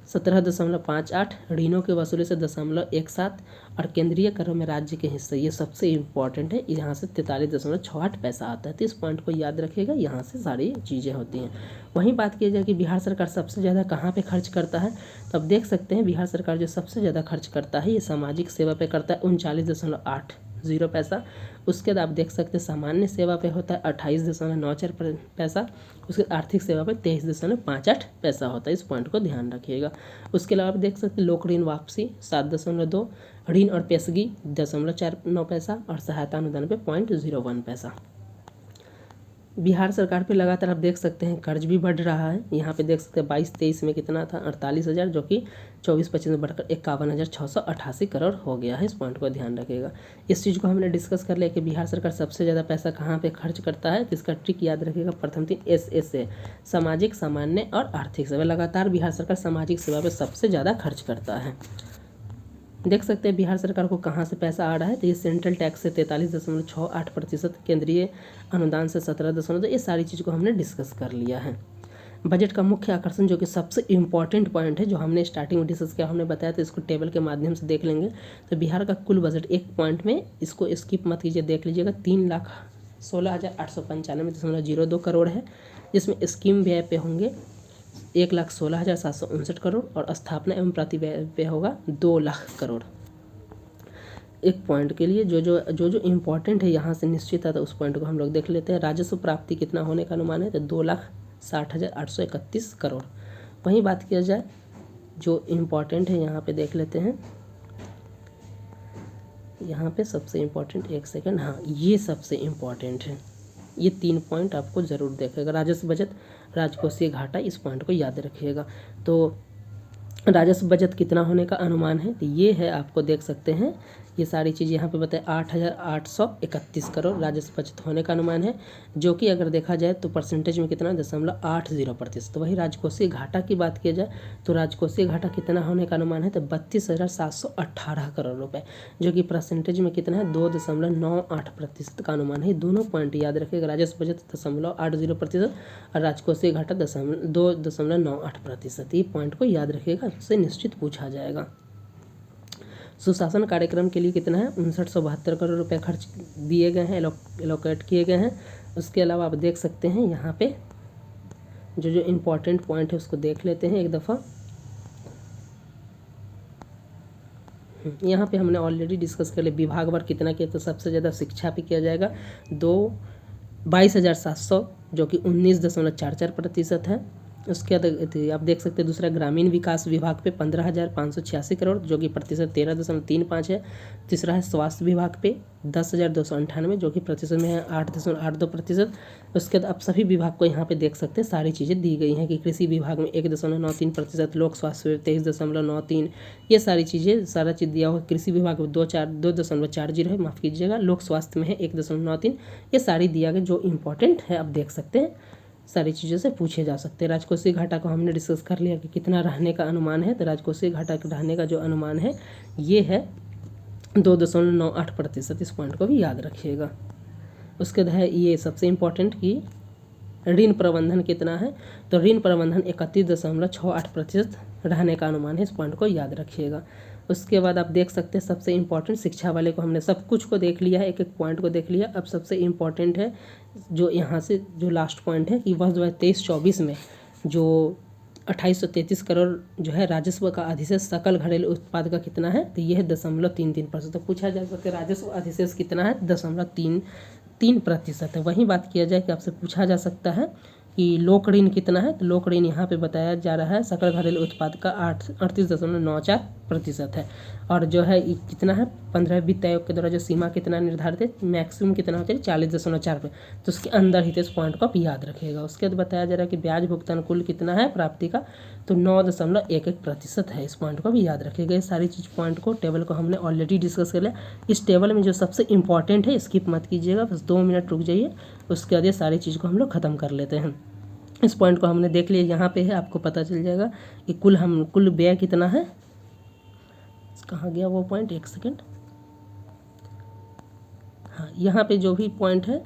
17.58, ऋणों के वसूली से 0.17 और केंद्रीय करों में राज्य के हिस्से, ये सबसे इम्पॉर्टेंट है, यहाँ से 43.68 पैसा आता है। तो इस पॉइंट को याद रखिएगा, यहाँ से सारी चीज़ें होती हैं। वहीं बात की जाए कि बिहार सरकार सबसे ज़्यादा कहाँ पे खर्च करता है, तो अब देख सकते हैं बिहार सरकार जो सबसे ज़्यादा खर्च करता है ये सामाजिक सेवा पे करता है 39.80 पैसा। उसके बाद आप देख सकते हैं सामान्य सेवा पे होता है 28.94 पैसा। उसके आर्थिक सेवा पे 23.58 पैसा होता है। इस पॉइंट को ध्यान रखिएगा। उसके अलावा आप देख सकते हैं लोक ऋण वापसी 7.2, ऋण और पेशगी 0.49 पैसा और सहायता अनुदान पे 0.01 पैसा। बिहार सरकार पे लगातार आप देख सकते हैं कर्ज भी बढ़ रहा है। यहाँ पे देख सकते हैं 22-23 में कितना था 48,000, जो कि 24-25 में बढ़कर 51,688 करोड़ हो गया है। इस पॉइंट को ध्यान रखिएगा। इस चीज़ को हमने डिस्कस कर लिया कि बिहार सरकार सबसे ज़्यादा पैसा कहाँ पे खर्च करता है। तो इसका ट्रिक याद रखिएगा। प्रथम 3 SSA सामाजिक, सामान्य और आर्थिक सेवा। लगातार बिहार सरकार सामाजिक सेवा पर सबसे ज़्यादा खर्च करता है। देख सकते हैं बिहार सरकार को कहाँ से पैसा आ रहा है, तो ये सेंट्रल टैक्स से 43.68%, केंद्रीय अनुदान से 17.2। ये सारी चीज़ को हमने डिस्कस कर लिया है। बजट का मुख्य आकर्षण जो कि सबसे इम्पॉर्टेंट पॉइंट है, जो हमने स्टार्टिंग में डिस्कस किया, हमने बताया था, इसको टेबल के माध्यम से देख लेंगे। तो बिहार का कुल बजट एक पॉइंट में, इसको स्किप मत कीजिए, देख लीजिएगा, 3,16,895.02 करोड़ है, जिसमें स्कीम व्यय पे होंगे 1,16,759 करोड़ और स्थापना एवं प्रतिव्यय पे होगा 2 लाख करोड़। एक पॉइंट के लिए जो इम्पोर्टेंट है यहाँ से निश्चित आता है, उस पॉइंट को हम लोग देख लेते हैं। राजस्व प्राप्ति कितना होने का अनुमान है, तो 2,60,831 करोड़। वहीं बात किया जाए जो इम्पोर्टेंट है, यहाँ पे देख लेते हैं। यहाँ पे सबसे इम्पोर्टेंट, एक सेकंड, हाँ ये सबसे इम्पोर्टेंट है। ये 3 पॉइंट आपको ज़रूर देखेगा। राजस्व बजट, राजकोषीय घाटा, इस पॉइंट को याद रखिएगा। तो राजस्व बजट कितना होने का अनुमान है, तो ये है, आपको देख सकते हैं ये सारी चीज़ यहाँ पे बताए 8,831 करोड़ राजस्व बचत होने का अनुमान है, जो कि अगर देखा जाए तो परसेंटेज में कितना 0.80%। तो वही राजकोषीय घाटा की बात किया जाए तो राजकोषीय घाटा कितना होने का अनुमान है, तो 32,718 करोड़ रुपए, जो कि परसेंटेज में कितना है 2.98% का अनुमान है। दोनों पॉइंट याद रखिएगा, राजस्व बचत 0.80% और राजकोषीय घाटा 2.98%। ये पॉइंट को याद रखिएगा, उससे निश्चित पूछा जाएगा। सुशासन कार्यक्रम के लिए कितना है 5972 करोड़ रुपए खर्च दिए गए हैं, एलोकेट किए गए हैं। उसके अलावा आप देख सकते हैं यहाँ पे जो इम्पोर्टेंट पॉइंट है उसको देख लेते हैं एक दफ़ा। यहाँ पे हमने ऑलरेडी डिस्कस कर लिया विभागवार कितना किया, तो सबसे ज़्यादा शिक्षा पे किया जाएगा 22,700, जो कि 19.44% है। उसके बाद आप देख सकते हैं दूसरा ग्रामीण विकास विभाग पे 15,586 करोड़, जो कि प्रतिशत 13.35 है। तीसरा है स्वास्थ्य विभाग पे 10,298, जो कि प्रतिशत में है 8.82%। उसके बाद आप सभी विभाग को यहाँ पे देख सकते हैं, सारी चीज़ें दी गई हैं कि कृषि विभाग में 1.93%, लोक स्वास्थ्य 23.90, ये सारी चीज़ें सारा चीज़ दिया हुआ। कृषि विभाग में 2.40 है, माफ़ कीजिएगा, लोक स्वास्थ्य में है 1.93, ये सारी दिया गया जो इम्पोर्टेंट है, आप देख सकते हैं सारी चीज़ों से पूछे जा सकते हैं। राजकोषीय घाटा को हमने डिस्कस कर लिया कि कितना रहने का अनुमान है, तो राजकोषीय घाटा रहने का जो अनुमान है ये है 2.98%। इस पॉइंट को भी याद रखिएगा। उसके बाद है ये सबसे इम्पोर्टेंट कि ऋण प्रबंधन कितना है, तो ऋण प्रबंधन 31.68% रहने का अनुमान है, इस पॉइंट को याद रखिएगा। उसके बाद आप देख सकते हैं सबसे इम्पोर्टेंट शिक्षा वाले को हमने सब कुछ को देख लिया है, एक एक पॉइंट को देख लिया। अब सबसे इम्पोर्टेंट है जो यहाँ से जो लास्ट पॉइंट है कि वर्ष 2023-24 में जो 2833 करोड़ जो है राजस्व का अधिशेष सकल घरेलू उत्पाद का कितना है, तो यह है 0.33%। तो पूछा जा सकता है राजस्व अधिशेष कितना है, 0.33% है। वहीं बात किया जाए कि आपसे पूछा जा सकता है कि लोक ऋण कितना है, तो लोक ऋण यहाँ पे बताया जा रहा है सकल घरेलू उत्पाद का 38.94% है। और जो है कितना है 15वें वित्त आयोग के द्वारा जो सीमा कितना निर्धारित है, मैक्सिमम कितना होता है 40.4%, तो उसके अंदर ही तो इस पॉइंट को आप याद रखिएगा। उसके बाद बताया जा रहा है कि ब्याज भुगतान कुल कितना है प्राप्ति का, तो 9.11% है, इस पॉइंट को भी याद रखिएगा। ये सारी चीज़ पॉइंट को टेबल को हमने ऑलरेडी डिस्कस कर लिया। इस टेबल में जो सबसे इंपॉर्टेंट है स्किप मत कीजिएगा, बस 2 मिनट रुक जाइए, उसके बाद ये सारी चीज़ को हम लोग ख़त्म कर लेते हैं। इस पॉइंट को हमने देख लिया, यहाँ पे है, आपको पता चल जाएगा कि कुल व्यय कितना है। कहाँ गया वो पॉइंट, एक सेकेंड, हाँ यहाँ पे जो भी पॉइंट है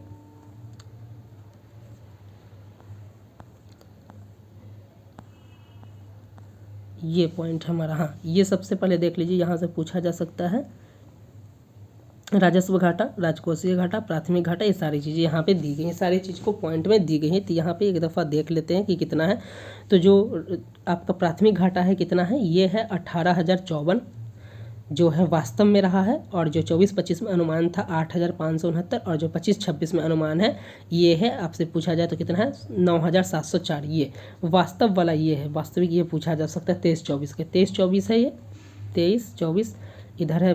ये पॉइंट हमारा, हाँ ये सबसे पहले देख लीजिए। यहाँ से पूछा जा सकता है राजस्व घाटा, राजकोषीय घाटा, प्राथमिक घाटा, ये सारी चीज़ें यहाँ पे दी गई हैं, सारी चीज़ को पॉइंट में दी गई है। तो यहाँ पे एक दफ़ा देख लेते हैं कि कितना है। तो जो आपका प्राथमिक घाटा है कितना है, ये है 18,054 जो है वास्तव में रहा है, और जो 24-25 में अनुमान था 8,569, और जो 25-26 में अनुमान है ये है, आपसे पूछा जाए तो कितना है 9,704, ये वास्तव वाला ये है, वास्तविक ये पूछा जा सकता है 23-24 के। 23-24 है ये, 23-24, इधर है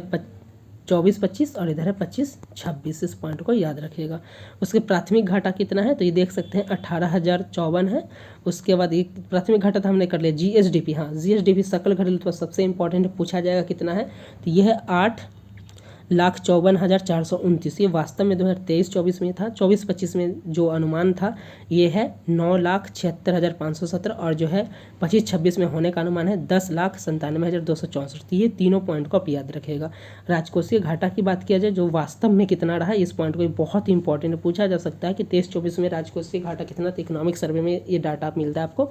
24-25 और इधर है 25-26, इस पॉइंट को याद रखिएगा। उसके प्राथमिक घाटा कितना है, तो ये देख सकते हैं 18,054 है। उसके बाद ये प्राथमिक घाटा तो हमने कर लिया। जीएसडीपी, हाँ जीएसडीपी सकल घरेलू उत्पाद सबसे इंपॉर्टेंट पूछा जाएगा कितना है, तो ये है 8,54,429, ये वास्तव में 2023-24 में था। 24-25 में जो अनुमान था ये है 9,76,517, और जो है 25-26 में होने का अनुमान है 10,97,264। तो ये तीनों पॉइंट को आप याद रखिएगा। राजकोषीय घाटा की बात किया जाए जो वास्तव में कितना रहा, इस पॉइंट को बहुत इंपॉर्टेंट पूछा जा सकता है कि 23-24 में राजकोषीय घाटा कितना, तो इकोनॉमिक सर्वे में ये डाटा मिलता है आपको,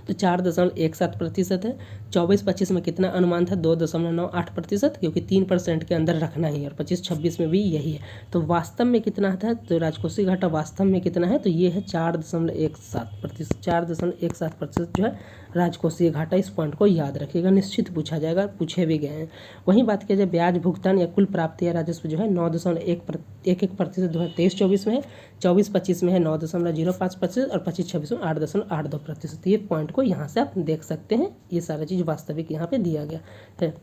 तो 4.17% है। 24-25 में कितना अनुमान था, 2.98%, क्योंकि 3% के अंदर रखना ही है, और 25-26 में भी यही है। तो वास्तव में कितना था, तो राजकोषीय घाटा वास्तव में कितना है, तो ये है 4.17%। 4.17% जो है राजकोषीय घाटा, इस पॉइंट को याद रखिएगा, निश्चित पूछा जाएगा, पूछे भी गए हैं। वहीं बात किया जाए ब्याज भुगतान या कुल प्राप्ति या राजस्व जो है 9.11% 2023-24 में है, 24-25 में है 9.05% और 25-26 में 8.82%। ये पॉइंट को यहाँ से आप देख सकते हैं, ये सारा चीज़ वास्तविक यहाँ पे दिया गया है।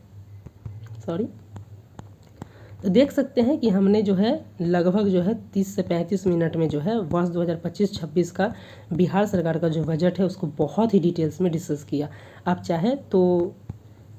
तो देख सकते हैं कि हमने जो है लगभग जो है 30 से 35 मिनट में जो है वर्ष 2025-26 का बिहार सरकार का जो बजट है उसको बहुत ही डिटेल्स में डिस्कस किया। आप चाहें तो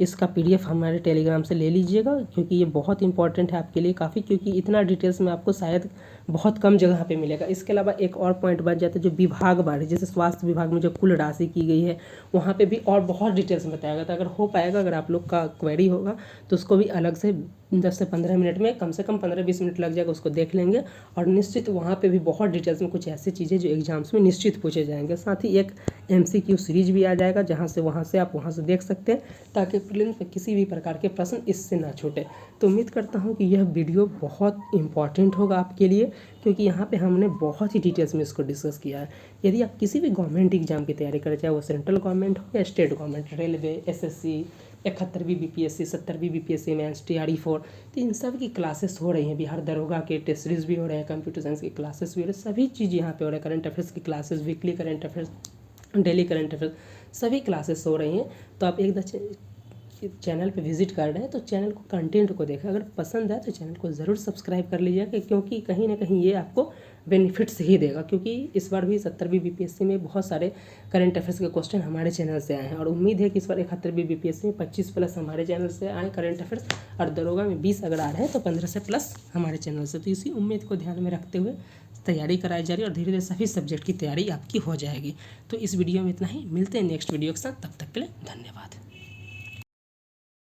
इसका PDF हमारे टेलीग्राम से ले लीजिएगा, क्योंकि ये बहुत इंपॉर्टेंट है आपके लिए काफ़ी, क्योंकि इतना डिटेल्स में आपको शायद बहुत कम जगह पे मिलेगा। इसके अलावा एक और पॉइंट बच जाता है जो विभाग वार, जैसे स्वास्थ्य विभाग में जो कुल राशि की गई है वहाँ पे भी और बहुत डिटेल्स में बताया गया था। अगर हो पाएगा, अगर आप लोग का क्वेरी होगा तो उसको भी अलग से 10 से 15 मिनट में, कम से कम 15-20 मिनट लग जाएगा, उसको देख लेंगे। और निश्चित वहाँ पे भी बहुत डिटेल्स में कुछ ऐसी चीज़ें जो एग्जाम्स में निश्चित पूछे जाएंगे। साथ ही एक MCQ सीरीज भी आ जाएगा, जहाँ से आप वहाँ से देख सकते हैं, ताकि प्रीलिम्स में किसी भी प्रकार के प्रश्न इससे ना छूटे। तो उम्मीद करता हूँ कि यह वीडियो बहुत इंपॉर्टेंट होगा आपके लिए, क्योंकि यहाँ पे हमने बहुत ही डिटेल्स में इसको डिस्कस किया है। यदि आप किसी भी गवर्नमेंट एग्जाम की तैयारी करें, चाहे वो सेंट्रल गवर्नमेंट हो या स्टेट गवर्नमेंट, रेलवे, SSC, 71वीं BPSC, 70वीं BPSC मेंस, TRE4, तो इन सब की क्लासेस हो रही हैं। बिहार दरोगा के टेस्ट सीरीज भी हो रहे हैं, कंप्यूटर साइंस की क्लासेस भी हो रही हैं, सभी चीज़ यहाँ पे हो रहा है। करंट अफेयर्स की classes, weekly current affairs, daily current affairs, सभी क्लासेस हो रही हैं। तो आप एक चैनल पे विजिट कर रहे हैं तो चैनल को, कंटेंट को देखें, अगर पसंद है तो चैनल को ज़रूर सब्सक्राइब कर लीजिएगा, क्योंकि कहीं ना कहीं ये आपको बेनिफिट्स ही देगा। क्योंकि इस बार भी 70वीं BPSC में बहुत सारे करंट अफेयर्स के क्वेश्चन हमारे चैनल से आए हैं, और उम्मीद है कि इस बार 71वीं BPSC में 25+ हमारे चैनल से आए करंट अफेयर्स, और दरोगा में 20 अगर आ रहे हैं तो 15 से प्लस हमारे चैनल से। तो इसी उम्मीद को ध्यान में रखते हुए तैयारी कराई जा रही है, और धीरे धीरे सभी सब्जेक्ट की तैयारी आपकी हो जाएगी। तो इस वीडियो में इतना ही, मिलते हैं नेक्स्ट वीडियो के साथ, तब तक के लिए धन्यवाद।